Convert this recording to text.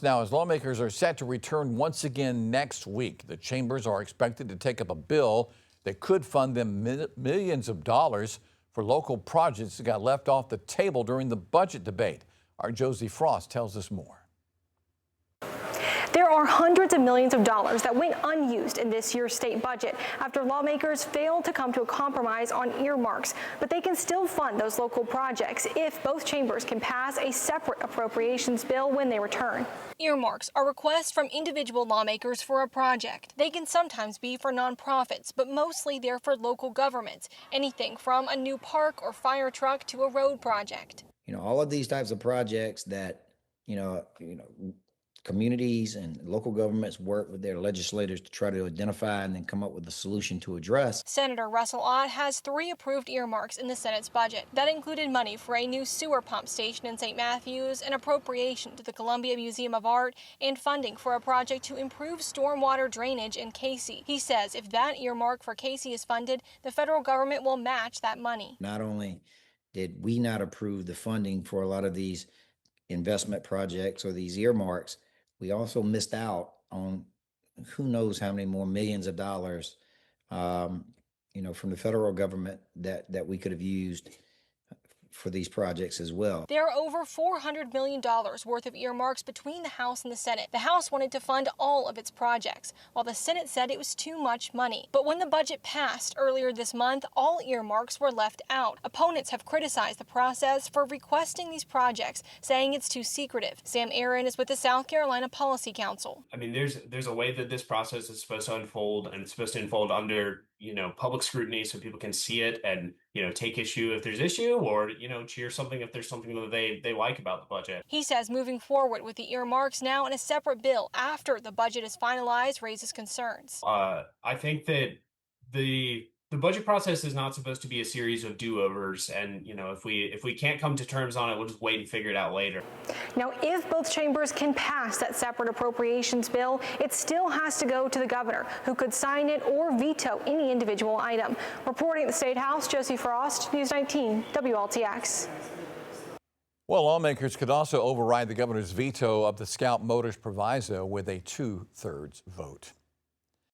Now, as lawmakers are set to return once again next week, the chambers are expected to take up a bill that could fund them millions of dollars for local projects that got left off the table during the budget debate. Our Josie Frost tells us more. There are hundreds of millions of dollars that went unused in this year's state budget after lawmakers failed to come to a compromise on earmarks. But they can still fund those local projects if both chambers can pass a separate appropriations bill when they return. Earmarks are requests from individual lawmakers for a project. They can sometimes be for nonprofits, but mostly they're for local governments. Anything from a new park or fire truck to a road project. All of these types of projects that, communities and local governments work with their legislators to try to identify and then come up with a solution to address. Senator Russell Ott has 3 approved earmarks in the Senate's budget. That included money for a new sewer pump station in St. Matthews, an appropriation to the Columbia Museum of Art, and funding for a project to improve stormwater drainage in Casey. He says if that earmark for Casey is funded, the federal government will match that money. Not only did we not approve the funding for a lot of these investment projects or these earmarks, we also missed out on who knows how many more millions of dollars, from the federal government that we could have used for these projects as well. There are over $400 million worth of earmarks between the House and the Senate. The House wanted to fund all of its projects, while the Senate said it was too much money. But when the budget passed earlier this month, all earmarks were left out. Opponents have criticized the process for requesting these projects, saying it's too secretive. Sam Aaron is with the South Carolina Policy Council. I mean, there's a way that this process is supposed to unfold, and it's supposed to unfold under public scrutiny so people can see it and take issue if there's issue, or cheer something if there's something that they like about the budget. He says moving forward with the earmarks now in a separate bill after the budget is finalized raises concerns. I think that the budget process is not supposed to be a series of do-overs, and if we can't come to terms on it, we'll just wait and figure it out later. Now, if both chambers can pass that separate appropriations bill, it still has to go to the governor, who could sign it or veto any individual item. Reporting at the State House, Josie Frost, News 19 WLTX. Well, lawmakers could also override the governor's veto of the Scout Motors proviso with a 2/3 vote.